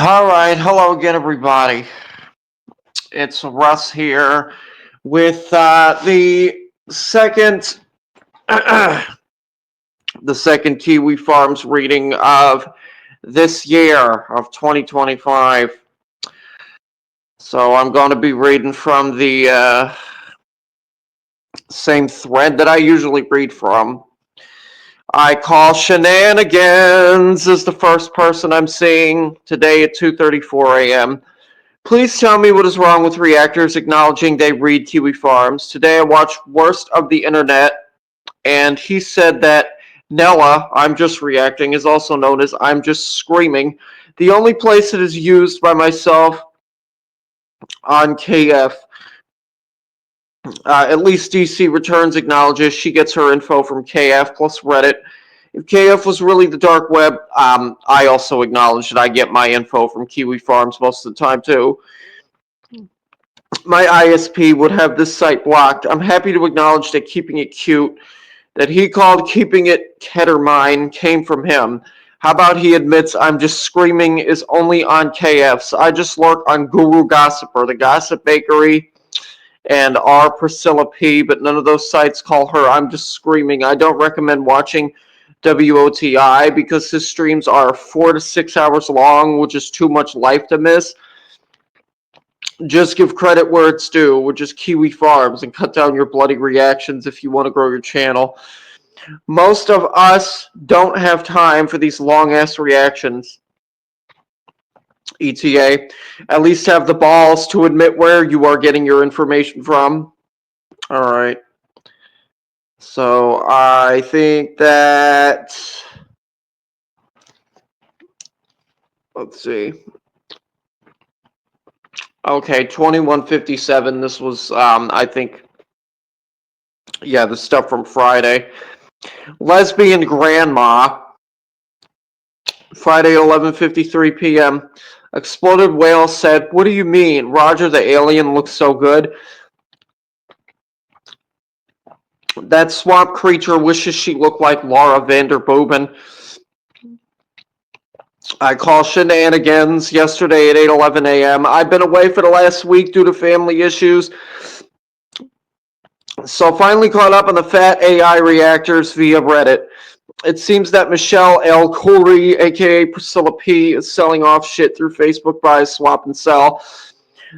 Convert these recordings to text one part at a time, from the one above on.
All right, hello again, everybody. It's Russ here with the second Kiwi Farms reading of this year of 2025. So I'm going to be reading from the same thread that I usually read from. I call shenanigans is the first person I'm seeing today at 2:34 a.m. Please tell me what is wrong with reactors acknowledging they read Kiwi Farms. Today I watched Worst of the Internet, and he said that Nella, I'm just reacting, is also known as I'm just screaming. The only place it is used by myself on KF. At least DC Returns acknowledges she gets her info from KF plus Reddit. If KF was really the dark web, I also acknowledge that I get my info from Kiwi Farms most of the time too. My ISP would have this site blocked. I'm happy to acknowledge that Keeping It Cute, that he called Keeping It Kettermine, came from him. How about he admits I'm just screaming is only on KF's. I just lurk on Guru Gossiper, the Gossip Bakery, and R Priscilla P, but none of those sites call her I'm just screaming. I don't recommend watching WOTI because his streams are 4 to 6 hours long, which is too much life to miss. Just give credit where it's due, which is Kiwi Farms, and cut down your bloody reactions if you want to grow your channel. Most of us don't have time for these long-ass reactions. ETA, at least have the balls to admit where you are getting your information from. All right. So I think that, let's see. Okay, 21:57. This was, I think, yeah, the stuff from Friday. Lesbian Grandma, Friday, 11:53 p.m. Exploded Whale said, "What do you mean? Roger the alien looks so good. That swamp creature wishes she looked like Laura Vanderboven." I call shenanigans yesterday at 8:11 a.m. I've been away for the last week due to family issues. So finally caught up on the fat AI reactors via Reddit. It seems that Michelle L. Khoury, aka Priscilla P, is selling off shit through Facebook buy, swap, and sell.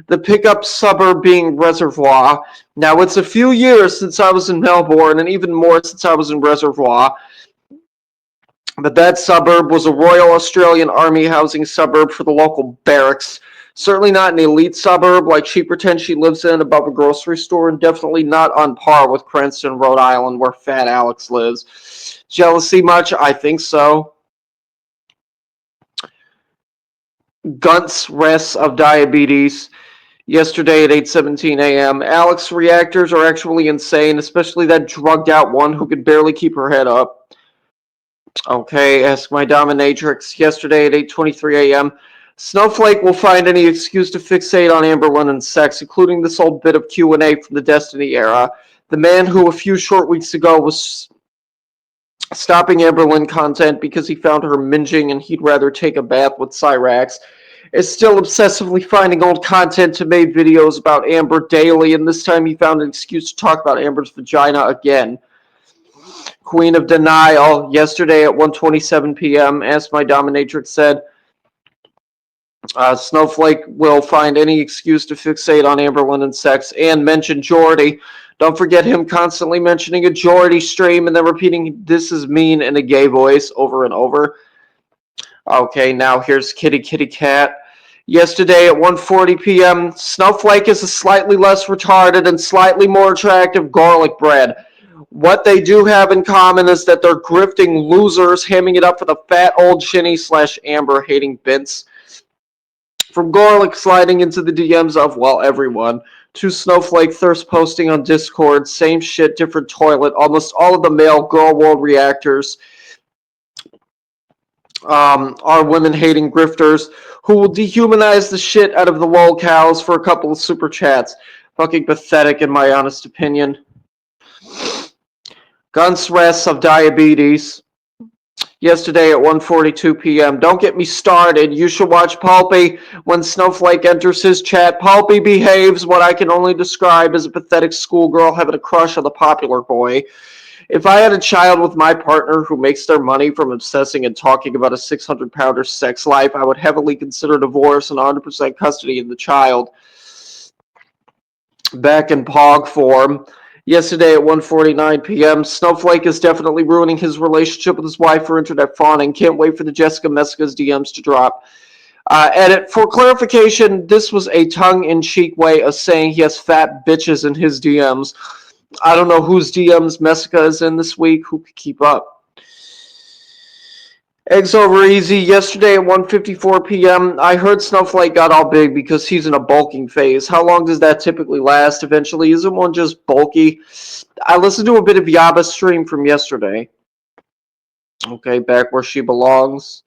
The pickup suburb being Reservoir. Now, it's a few years since I was in Melbourne, and even more since I was in Reservoir. But that suburb was a Royal Australian Army housing suburb for the local barracks. Certainly not an elite suburb like she pretends she lives in above a grocery store, and definitely not on par with Cranston, Rhode Island, where Fat Alex lives. Jealousy much? I think so. Gunts rests of diabetes. Yesterday at 8:17 a.m. Alex reactors are actually insane, especially that drugged out one who could barely keep her head up. Okay, ask my dominatrix. Yesterday at 8:23 a.m. Snowflake will find any excuse to fixate on Amberlynn and sex, including this old bit of Q&A from the Destiny era. The man who a few short weeks ago was stopping Amberlynn content because he found her minging and he'd rather take a bath with Cyrax, is still obsessively finding old content to make videos about Amber daily, and this time he found an excuse to talk about Amber's vagina again. Queen of Denial, yesterday at 1:27 p.m., as my dominatrix said, Snowflake will find any excuse to fixate on Amberlynn and sex and mention Jordy. Don't forget him constantly mentioning a Jordy stream and then repeating "this is mean" in a gay voice over and over. Okay, now here's Kitty Kitty Cat. Yesterday at 1:40 p.m., Snowflake is a slightly less retarded and slightly more attractive garlic bread. What they do have in common is that they're grifting losers, hamming it up for the fat old shinny / Amber hating Vince. From garlic sliding into the DMs of, well, everyone, to Snowflake thirst posting on Discord, same shit, different toilet, almost all of the male girl world reactors are women-hating grifters who will dehumanize the shit out of the lol cows for a couple of super chats. Fucking pathetic, in my honest opinion. Gunsrest of diabetes. yesterday at 1:42 p.m. Don't get me started. You should watch Pulpy when Snowflake enters his chat. Pulpy behaves what I can only describe as a pathetic schoolgirl having a crush on the popular boy. If I had a child with my partner who makes their money from obsessing and talking about a 600-pounder sex life, I would heavily consider divorce and 100% custody of the child. Back in POG form, yesterday at 1:49 p.m., Snowflake is definitely ruining his relationship with his wife for internet fawning. Can't wait for the Jessica Messica's DMs to drop. Edit. For clarification, this was a tongue-in-cheek way of saying he has fat bitches in his DMs. I don't know whose DMs Messica is in this week. Who could keep up? Eggs over easy. Yesterday at 1:54 p.m., I heard Snowflake got all big because he's in a bulking phase. How long does that typically last? Eventually, isn't one just bulky? I listened to a bit of Yaba's stream from yesterday. Okay, back where she belongs.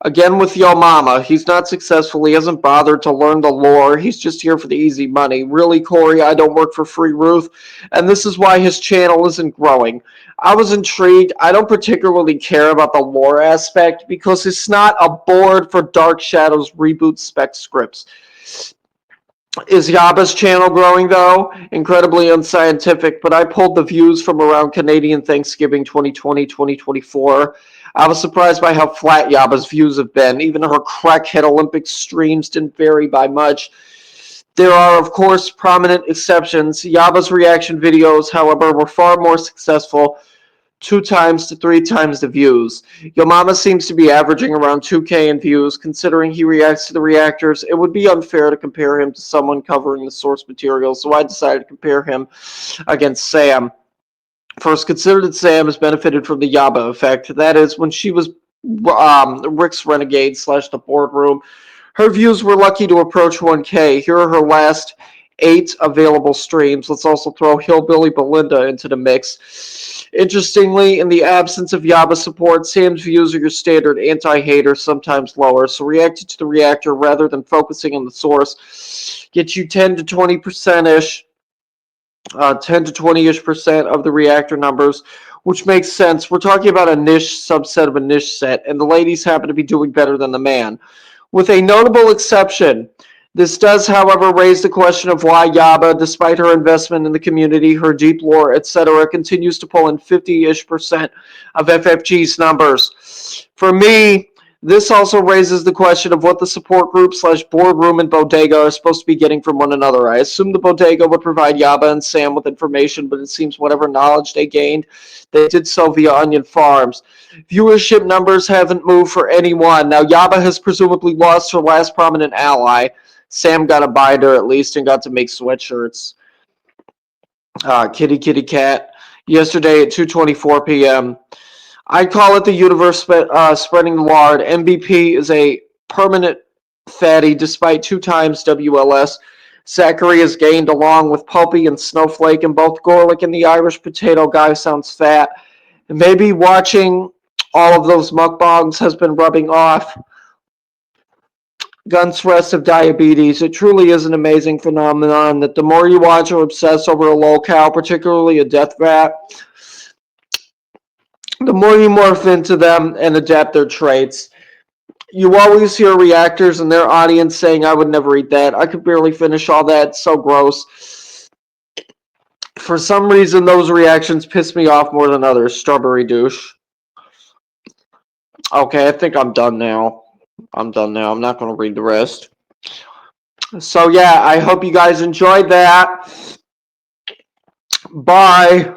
Again with Yo Mama. He's not successful. He hasn't bothered to learn the lore. He's just here for the easy money. Really, Corey, I don't work for free, Ruth. And this is why his channel isn't growing. I was intrigued. I don't particularly care about the lore aspect because it's not a board for Dark Shadows reboot spec scripts. Is Yaba's channel growing, though? Incredibly unscientific, but I pulled the views from around Canadian Thanksgiving 2020-2024. I was surprised by how flat Yaba's views have been. Even her crackhead Olympic streams didn't vary by much. There are, of course, prominent exceptions. Yaba's reaction videos, however, were far more successful, 2 times to 3 times the views. Yo Mama seems to be averaging around 2K in views. Considering he reacts to the reactors, it would be unfair to compare him to someone covering the source material, so I decided to compare him against Sam. First, consider that Sam has benefited from the Yaba effect. That is, when she was Rick's Renegade / the boardroom, her views were lucky to approach 1K. Here are her last 8 available streams. Let's also throw Hillbilly Belinda into the mix. Interestingly, in the absence of Yaba support, Sam's views are your standard anti-hater, sometimes lower, so reacting to the reactor rather than focusing on the source gets you 10 to 20%-ish 10 to 20-ish% of the reactor numbers, which makes sense. We're talking about a niche subset of a niche set, and the ladies happen to be doing better than the man. With a notable exception, this does, however, raise the question of why Yaba, despite her investment in the community, her deep lore, etc., continues to pull in 50-ish% of FFG's numbers. For me, this also raises the question of what the support group / boardroom and bodega are supposed to be getting from one another. I assume the bodega would provide Yaba and Sam with information, but it seems whatever knowledge they gained, they did so via Onion Farms. Viewership numbers haven't moved for anyone. Now, Yaba has presumably lost her last prominent ally. Sam got a binder at least and got to make sweatshirts. Kitty Kitty Cat. Yesterday at 2:24 p.m. I call it the universe spreading lard. MVP is a permanent fatty despite 2 times WLS. Zachary has gained along with Pulpy and Snowflake, and both Gorlick and the Irish Potato Guy sounds fat. And maybe watching all of those mukbangs has been rubbing off. Gun's rest of diabetes. It truly is an amazing phenomenon that the more you watch or obsess over a locale, particularly a death vat, the more you morph into them and adapt their traits. You always hear reactors and their audience saying, I would never eat that. I could barely finish all that. It's so gross. For some reason, those reactions piss me off more than others. Strawberry douche. Okay, I think I'm done now. I'm not going to read the rest. So, yeah, I hope you guys enjoyed that. Bye.